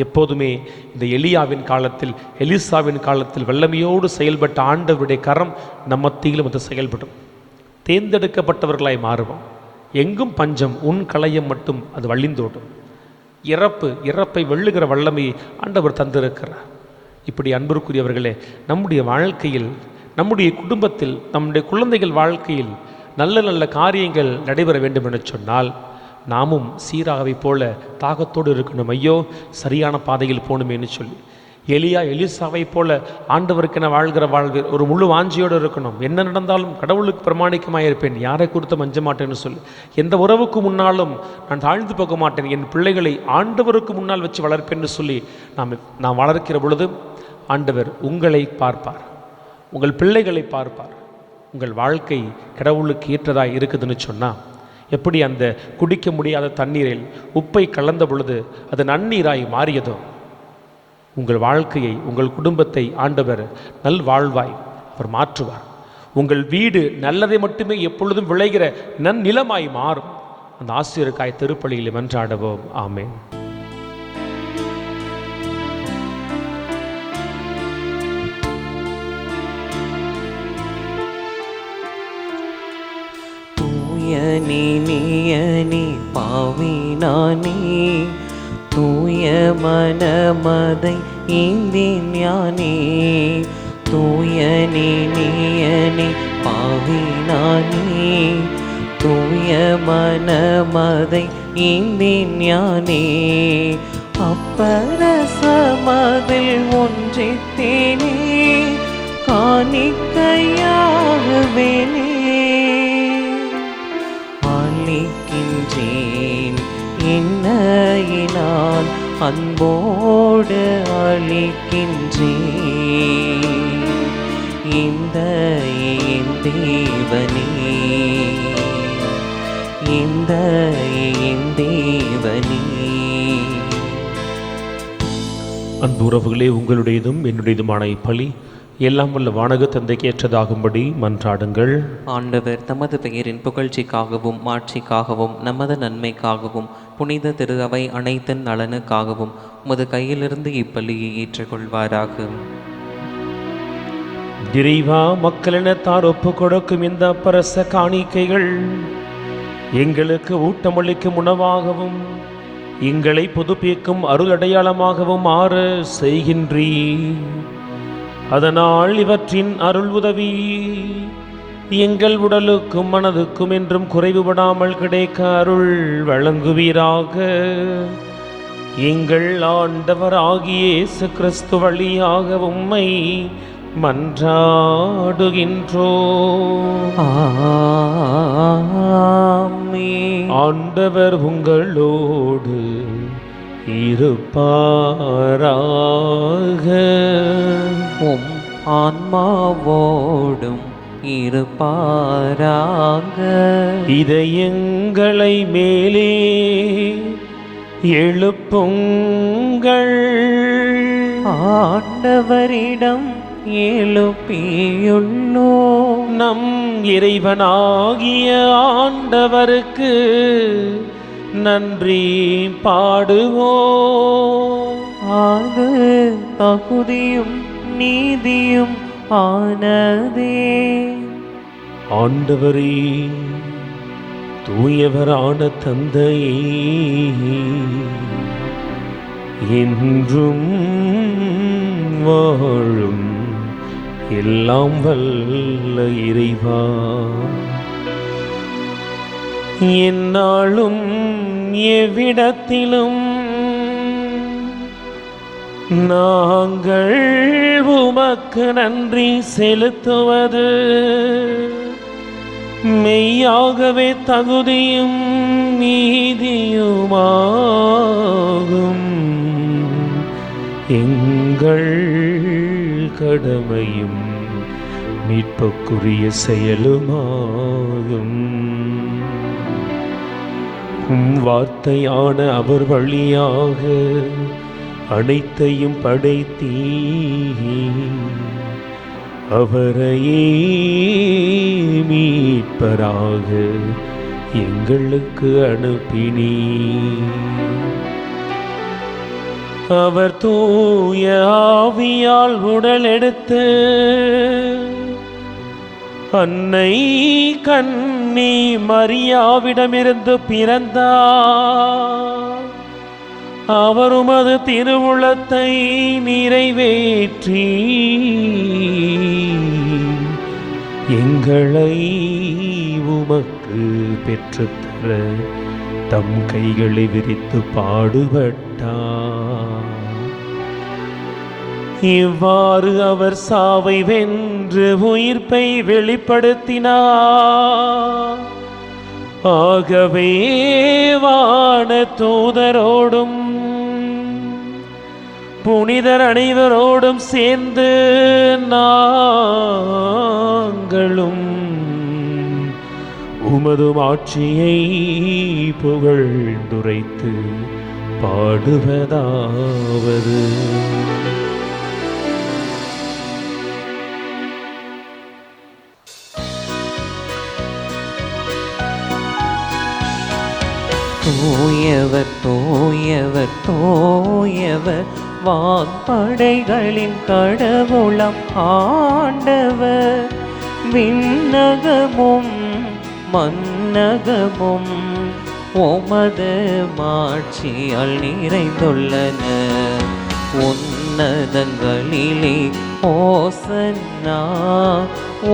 எப்போதுமே இந்த எலியாவின் காலத்தில், எலிசாவின் காலத்தில் வல்லமையோடு செயல்பட்ட ஆண்டவருடைய கரம் நம் மத்தியிலும் அது செயல்படும். தேர்ந்தெடுக்கப்பட்டவர்களாய் மாறுவோம். எங்கும் பஞ்சம், உன் களையம் மட்டும் அது வழிந்தோடும். இறப்பை வெல்லுகிற வல்லமையை ஆண்டவர் தந்திருக்கிறார். இப்படி அன்பிற்குரியவர்களே, நம்முடைய வாழ்க்கையில், நம்முடைய குடும்பத்தில், நம்முடைய குழந்தைகள் வாழ்க்கையில் நல்ல நல்ல காரியங்கள் நடைபெற வேண்டும் என சொன்னால் நாமும் சீராகவை போல தாகத்தோடு இருக்கணும். ஐயோ, சரியான பாதையில் போகணுமேனு சொல்லி எலியா எலிசாவை போல ஆண்டவருக்கென வாழ்கிற வாழ்வில் ஒரு முழு வாஞ்சியோடு இருக்கணும். என்ன நடந்தாலும் கடவுளுக்கு பிரமாணிக்கமாக இருப்பேன், யாரை குறித்து மஞ்ச மாட்டேன்னு சொல்லி, எந்த உறவுக்கு முன்னாலும் நான் தாழ்ந்து போக மாட்டேன், என் பிள்ளைகளை ஆண்டவருக்கு முன்னால் வச்சு வளர்ப்பேன்னு சொல்லி நாம் வளர்க்கிற பொழுது ஆண்டவர் உங்களை பார்ப்பார், உங்கள் பிள்ளைகளை பார்ப்பார். உங்கள் வாழ்க்கை கடவுளுக்கு ஏற்றதாக இருக்குதுன்னு சொன்னால், எப்படி அந்த குடிக்க முடியாத தண்ணீரில் உப்பை கலந்த பொழுது அது நன்னீராய் மாறியதோ, உங்கள் வாழ்க்கையை, உங்கள் குடும்பத்தை ஆண்டவர் நல்வாழ்வாய் அவர் மாற்றுவார். உங்கள் வீடு நல்லதை மட்டுமே எப்பொழுதும் விளைகிற நன்னிலமாய் மாறும். அந்த ஆசிரியருக்காய் திருப்பலியில் மன்றாடுவோம். ஆமென். நீ பாவினானே, தூய மனமதை ஈந்திஞானே, தூய நீ பாவினானே, தூய மனமதை ஈந்திஞானே, அப்பரசமதில் ஒன்றித்தேனே, காணிக்கையாகவேனே அளிக்கின்றேன். என்னையினால் அன்போடு அளிக்கின்றேன். இந்த என் தேவனே, இந்த என் தேவனே. அன்பு உறவுகளே, உங்களுடையதும் என்னுடையதுமான இப்பலி எல்லாம் வல்ல வானக தந்தைக்கு ஏற்றதாகும்படி மன்றாடுங்கள். ஆண்டவர் தமது பெயரின் புகழ்ச்சிக்காகவும் மாட்சிக்காகவும் நமது நன்மைக்காகவும் புனித திரு அவை அனைத்தின் நலனுக்காகவும் உமது கையிலிருந்து இப்பலியை ஏற்றுக்கொள்வாராக. இறைவா, மக்களினத்தார் ஒப்பு கொடுக்கும் இந்த பரச காணிக்கைகள் எங்களுக்கு ஊட்டமளிக்கும் உணவாகவும் எங்களை புதுப்பிக்கும் அருள் அடையாளமாகவும் மாற செய்கின்றீர். அதனால் இவற்றின் அருள் உதவி எங்கள் உடலுக்கும் மனதுக்கும் என்றும் குறைவுபடாமல் கிடைக்க அருள் வழங்குவீராக. எங்கள் ஆண்டவர் ஆகிய இயேசு கிறிஸ்து வழியாக உம்மை மன்றாடுகின்றோம். ஆமென். ஆண்டவர் உங்களோடு இருப்பாராக. உம் ஆன்மாவோடும் இருப்பாராக. இதயங்களை மேலே எழுப்புங்கள், ஆண்டவரிடம் எழுப்பியுள்ளோம். நம் இறைவனாகிய ஆண்டவருக்கு நன்றி பாடுவோம். அது தகுதியும் நீதியும் ஆனதே. ஆண்டவரே, தூயவரான தந்தையே, என்றும் வாழும் எல்லாம் வல்ல இறைவா, எந்நாளும் எவ்விடத்திலும் நாங்கள் உமக்கு நன்றி செலுத்துவது மெய்யாகவே தகுதியும் நீதியுமாகும், எங்கள் கடமையும் மீட்புக்குரிய செயலுமாகும். வார்த்தையான அவர் வழியாக அனைத்தையும் படைத்தீ, அவரையே மீட்பராக எங்களுக்கு அனுப்பினீ. அவர் தூய ஆவியால் உடல் எடுத்து அன்னை கன்னி மரியாவிடமிருந்து பிறந்தார். அவர் உமது திருவுளத்தை நிறைவேற்றி எங்களை உமக்கு பெற்றுத்தர தம் கைகளை விரித்து பாடுபட்டார். இவ்வாறு அவர் சாவை வென்று உயிர்ப்பை வெளிப்படுத்தினார். ஆகவே வான தூதரோடும் புனிதர் அனைவரோடும் சேர்ந்து நாங்களும் உமது ஆட்சியை புகழ்ந்துரைத்து பாடுவதாவது: தூயவர் தூயவர் தூயவர் வான்படைகளின் கடவுளம் ஆண்டவர். விண்ணகமும் மன்னகமும் உமது மாட்சியால் நிறைந்துள்ளன. உன்னதங்களிலே ஓசன்னா,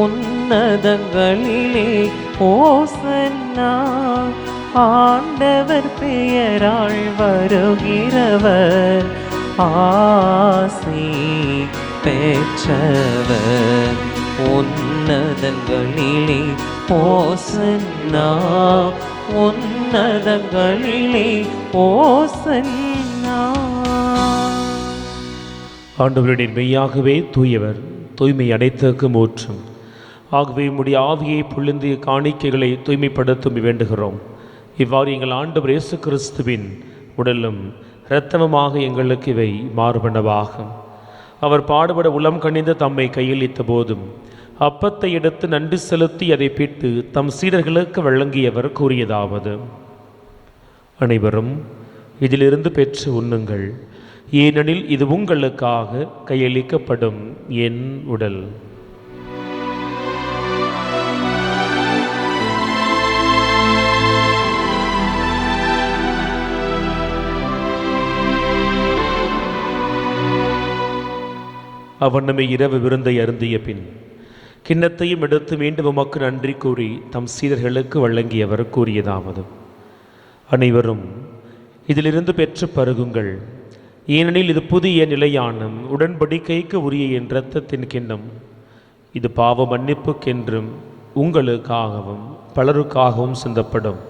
உன்னதங்களிலே ஓசன்னா. ஆண்டவர் பெயரால் வருகிறவர் ஆசி பெற்றவர். உன்னதங்களிலே ஓசன்னா, உன்னதங்களிலே ஓசன்னா. ஆண்டவருடைய மெய்யாகவே தூயவர், தூய்மை அனைத்துக்கும் ஊற்றும். ஆகவே உம்முடைய ஆவியை பொழிந்து காணிக்கைகளை தூய்மைப்படுத்தும் வேண்டுகிறோம். இவ்வாறு எங்கள் ஆண்டவர் இயேசு கிறிஸ்துவின் உடலும் இரத்தமுமாக எங்களுக்கு இவை மாறுபனவாகும். அவர் பாடுபட உளம் கனிந்து தம்மை கையளித்த போதும் அப்பத்தை எடுத்து நன்றி செலுத்தி அதை பிட்டு தம் சீடர்களுக்கு வழங்கியவர் கூறியதாவது: அனைவரும் இதிலிருந்து பெற்று உண்ணுங்கள், ஏனெனில் இது உங்களுக்காக கையளிக்கப்படும் என் உடல். அவ்வண்ணமே இரவு விருந்தை அருந்திய பின் கிண்ணத்தையும் எடுத்து மீண்டும் உமக்கு நன்றி கூறி தம் சீடர்களுக்கு வழங்கியவர் கூறியதாவது: அனைவரும் இதிலிருந்து பெற்று பருகுங்கள், ஏனெனில் இது புதிய நிலையான உடன்படிக்கைக்கு உரிய என் இரத்தத்தின் கிண்ணம். இது பாவ மன்னிப்புக்கென்றும் உங்களுக்காகவும் பலருக்காகவும் சிந்தப்படும்.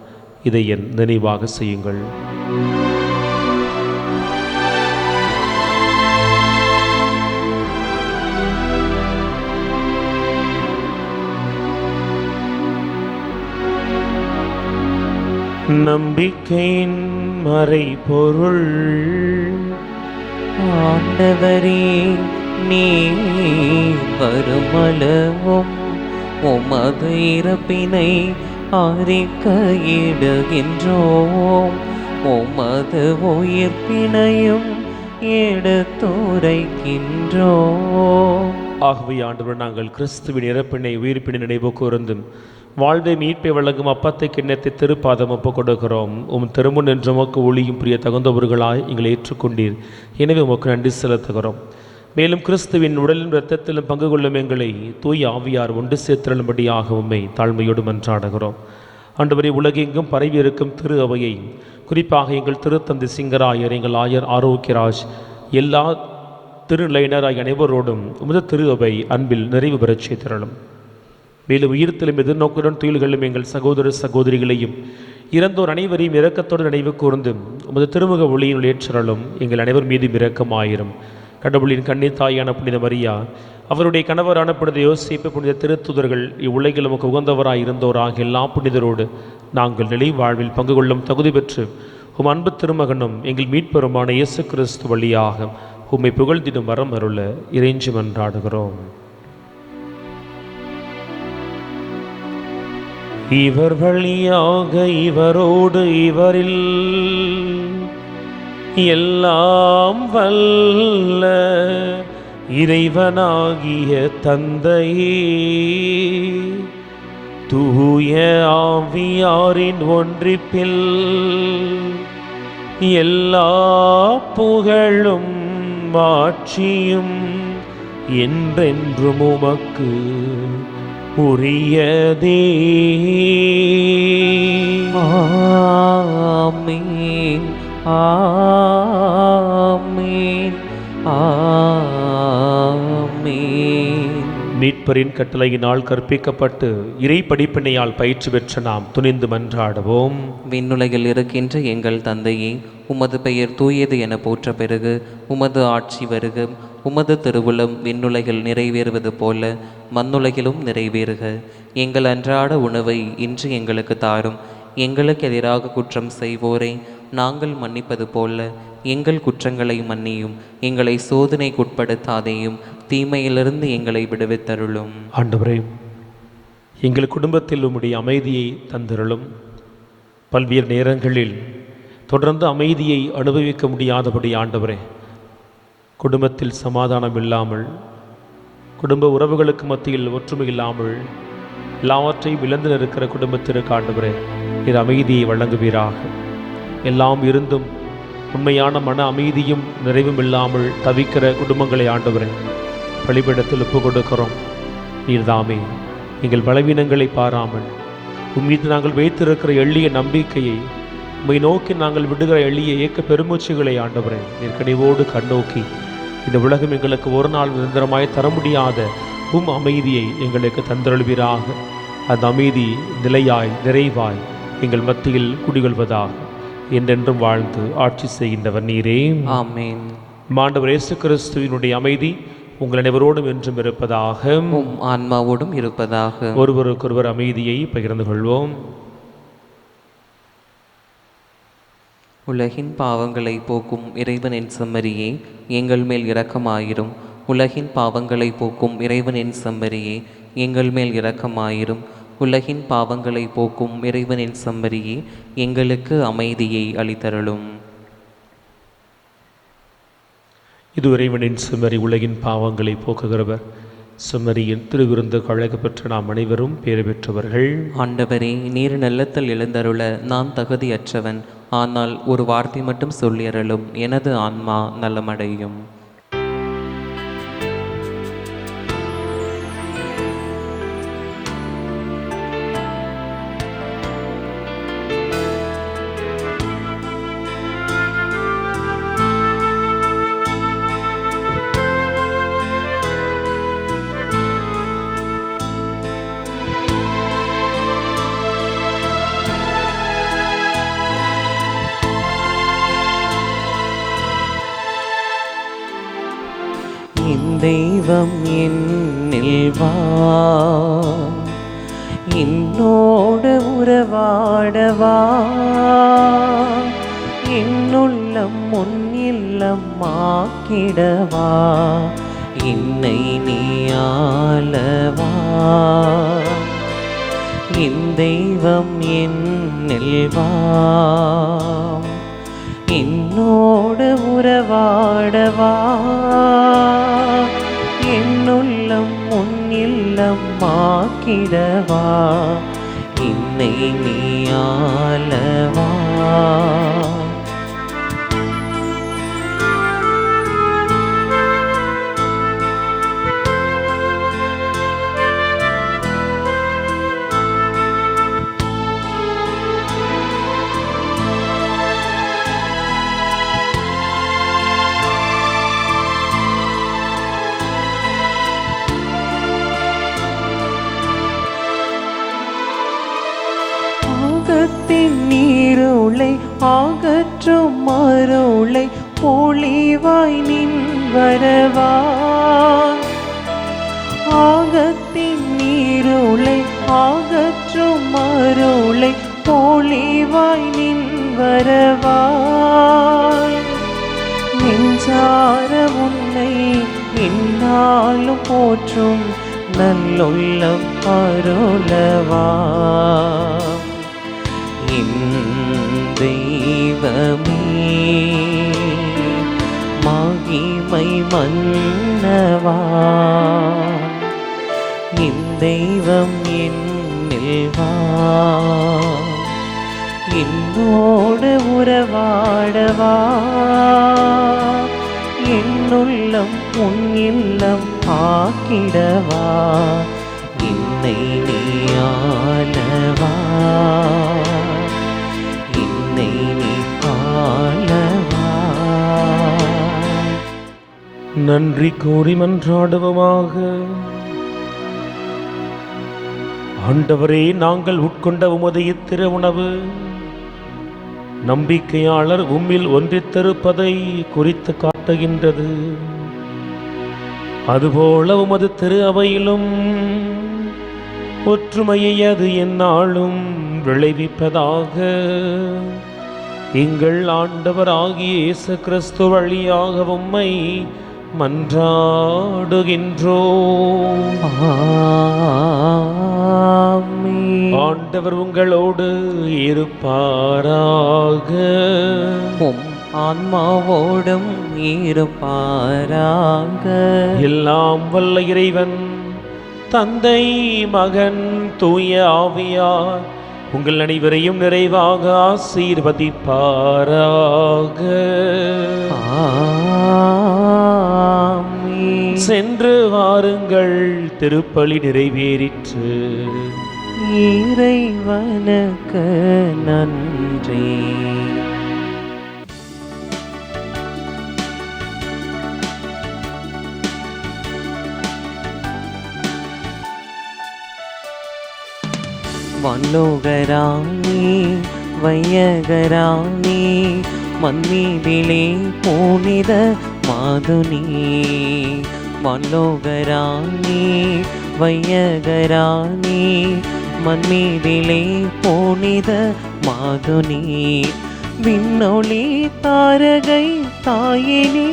இதை என் நினைவாக செய்யுங்கள். நம்பிக்கையின் மறைபொருள். ஆண்டவரே, நீ வருமளவும் உமது இறப்பினை அறிக்கையிடுகின்றோம், உமது உயிர்ப்பினையும் எடுத்துரைக்கின்றோம். ஆகவே ஆண்டவர், நாங்கள் கிறிஸ்துவின் இறப்பினை உயிர்ப்பினை நினைவு கூர்ந்தும் வாழ்வை மீட்பை வழங்கும் அப்பத்தை கிண்ணத்தை திருப்பாதம் ஒப்புக் கொடுக்கிறோம். திருமுன் என்று உமக்கு ஒளியும் பிரிய தகுந்தவர்களாய் எங்களை ஏற்றுக்கொண்டீர். எனவே உமக்கு நன்றி செலுத்துகிறோம். மேலும் கிறிஸ்துவின் உடலின் இரத்தத்திலும் பங்கு கொள்ளும் எங்களை தூய் ஆவியார் ஒன்று சேர்த்திரும்படியாக உம்மை தாழ்மையோடு மன்றாடுகிறோம். ஆண்டவரே, உலகெங்கும் பரவி இருக்கும் திரு அவையை, குறிப்பாக எங்கள் திருத்தந்தை சிங்கராயர், எங்கள் ஆயர் ஆரோக்கியராஜ், எல்லா திருநிலையினராய் அனைவரோடும் உமது திரு அவை அன்பில் நிறைவு பெறச் செய்திருளும். மேலும் உயிர்த்தலும் எதிர்நோக்குடன் துயில்களும் எங்கள் சகோதர சகோதரிகளையும் இறந்தோர் அனைவரையும் இரக்கத்தோடு நினைவு கூர்ந்து உமது திருமுக ஒளியினுள் ஏற்றலும் எங்கள் அனைவர் மீதும் இரக்கமாயிரும். கடவுளின் கன்னித்தாயான புனித மரியா, அவருடைய கணவரான புனித யோசேப்பு, புனித திருத்துதர்கள், இவ்வுலகில் நமக்கு உகந்தவராய் இருந்தோராக எல்லா புனிதரோடு நாங்கள் நிலை வாழ்வில் பங்கு கொள்ளும் தகுதி பெற்று உம் அன்பு திருமகனும் எங்கள் மீட்பெருமான இயேசு கிறிஸ்து வழியாக உம்மை புகழ்ந்திடும் வரம் அருள இறைஞ்சி மன்றாடுகிறோம். இவர் வழியாக இவரோடு இவரில் எல்லாம் வல்ல இறைவனாகிய தந்தையே, தூய ஆவியாரின் ஒன்றிப்பில் எல்லா புகழும் ஆட்சியும் என்றென்றும் உமக்கு உரியதே. ஆமென், ஆமென், ஆமென். மீட்பரின் கட்டளையினால் கற்பிக்கப்பட்டு இறை படிப்பினையால் பயிற்சி பெற்ற நாம் துணிந்து மன்றாடுவோம். விண்ணுலகில் இருக்கின்ற எங்கள் தந்தையே, உமது பெயர் தூயது என போற்ற பெருகு. உமது ஆட்சி வருக. உமது திருவுளம் விண்ணுலகில் நிறைவேறுவது போல மண்ணுலகிலும் நிறைவேறுக. எங்கள் அன்றாட உணவை இன்று எங்களுக்கு தாரும். எங்களுக்கு எதிராக குற்றம் செய்வோரை நாங்கள் மன்னிப்பது போல எங்கள் குற்றங்களை மன்னியும். எங்களை சோதனைக்குட்படுத்தாதேயும், தீமையிலிருந்து எங்களை விடுவித்தருளும். ஆண்டவரே, எங்கள் குடும்பத்தில் உம்முடைய அமைதியை தந்திருளும். பல்வேறு நேரங்களில் தொடர்ந்து அமைதியை அனுபவிக்க முடியாதபடி ஆண்டவரே, குடும்பத்தில் சமாதானம் இல்லாமல், குடும்ப உறவுகளுக்கு மத்தியில் ஒற்றுமை இல்லாமல் எல்லாவற்றையும் இழந்து நிற்கிற குடும்பத்திற்கு ஆண்டவரே, நீர் அமைதியை வழங்குவீராக. எல்லாம் இருந்தும் உண்மையான மன அமைதியும் நிறைவும் இல்லாமல் தவிக்கிற குடும்பங்களை ஆண்டவரே பலிபீடத்தில் ஒப்பு கொடுக்கிறோம். நீர்தாமே எங்கள் பலவீனங்களை பாராமல் உம்மீது நாங்கள் வைத்திருக்கிற எளிய நம்பிக்கையை, உம்மை நோக்கி நாங்கள் விடுகிற எளிய ஏக்க பெருமூச்சுகளை ஆண்டவரே நீர் கனிவோடு கண்ணோக்கி இந்த உலகம் எங்களுக்கு ஒரு நாள் நிரந்தரமாய் தர முடியாத அமைதியை எங்களுக்கு தந்தருள்வீராக. அந்த அமைதி நிலையாய் நிறைவாய் எங்கள் மத்தியில் குடிகொள்வதாக என்றென்றும் வாழ்ந்து ஆட்சி செய்கின்றவர் நீரே. ஆமென். ஆண்டவர் இயேசு கிறிஸ்துவினுடைய அமைதி உங்கள் அனைவரோடும் என்றும் இருப்பதாக. உம் ஆன்மாவோடும் இருப்பதாக. ஒருவருக்கொருவர் அமைதியை பகிர்ந்து கொள்வோம். உலகின் பாவங்களை போக்கும் இறைவனின் செம்மறியே, எங்கள் மேல் இரக்கமாயிரும். உலகின் பாவங்களை போக்கும் இறைவனின் செம்மறியே, எங்கள் மேல் இரக்கமாயிரும். உலகின் பாவங்களை போக்கும் இறைவனின் செம்மறியே, எங்களுக்கு அமைதியை அளித்தருளும். இது இறைவனின் செம்மறி, உலகின் பாவங்களை போக்குகிறவர். செம்மறியின் திருவிருந்து கழக பெற்ற நாம் அனைவரும் பேறு பெற்றவர்கள். ஆண்டவரே, நீர் நல்லத்தில் எழுந்தருள நான் தகுதியற்றவன். ஆனால் ஒரு வார்த்தை மட்டும் சொல்லியறலும், எனது ஆன்மா நலமடையும். தெய்வம் என்னில் வா, என்னோடு உறவாடவா, என்னுள்ளம் உன் இல்லம் ஆக்கிடவா, என்னை நீ ஆளவா. என் தெய்வம் என்னில் வா, என்னோடு உறவாடவா, என்னுள்ளம் உன் இல்லம் ஆக்கிடவா, என்னை நீ ஆளவா. ஆகத்தின் நீருளை ஆகற்றும் மருளை பொழிவாய் நின் வரவா. ஆகத்தின் நீருளை ஆகற்றும் மருளை பொழிவாய் நின் வரவா. நெஞ்சார உன்னை எந்நாளும் போற்றும் நல்லுள்ளம் அருளவா. என் தெய்வமே மகிமை மன்னவா. என் தெய்வம் என்னில் வா. என்னோடு உறவாடவா. என்னுள்ளம் உன் இல்லம் ஆக்கிடவா. என்னை நீ ஆளவா. என்னை நீ ஆளவா. நன்றி கூறி மன்றாடுவோமாக. ஆண்டவரே, நாங்கள் உட்கொண்ட உமது இத்திரு உணவு நம்பிக்கையாளர் உம்மில் ஒன்றித்திருப்பதை குறித்து காட்டுகின்றது. அதுபோல உமது திரு அவையிலும் ஒற்றுமையை அது எந்நாளும் விளைவிப்பதாக. எங்கள் ஆண்டவராகிய இயேசு கிறிஸ்து வழியாக உம்மை மன்றாடுகின்றோம். ஆண்டவர் உங்களோடு இருப்பாராக. உம் ஆன்மாவோடும் இருப்பாராக. எல்லாம் வல்ல இறைவன் தந்தை, மகன், தூய ஆவியார் உங்கள் அனைவரையும் நிறைவாக ஆசீர்வதிப்பாராக. சென்று வாருங்கள், திருப்பலி நிறைவேறிற்று. இறைவனுக்கு நன்றி. வல்லோகராணி வையகராணி மன்மீதிலே புனித மாதுனி. வல்லோகராணி வையகராணி மன்மீதிலே புனித மாதுனி. விண்ணொளி தாரகை தாயினி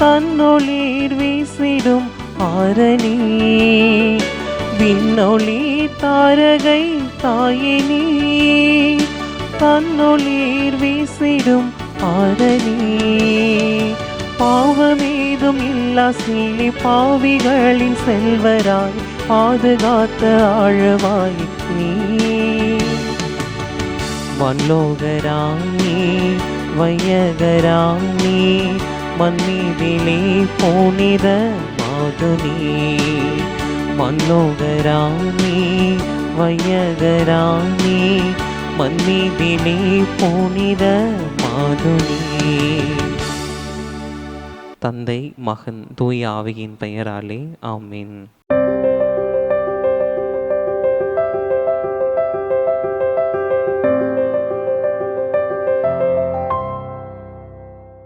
தன்னொளிர் வீசிடும் ஆரணி. விண்ணொளி தாரகை தாயினி தன்னொளிர் வீசிடும் ஆரணி. பாவமேதும் இல்லா சீலி பாவிகளின் செல்வராய் பாதுகாத்த ஆழவாய் நீ. வல்லோகராணி வையகராணி மன்மீதிலே புனித மாதுனி. வல்லோகராணி வையகராணி மன்மீதிலே புனித மாதுனி. தந்தை, மகன், தூய ஆவியின் பெயராலே ஆமென்.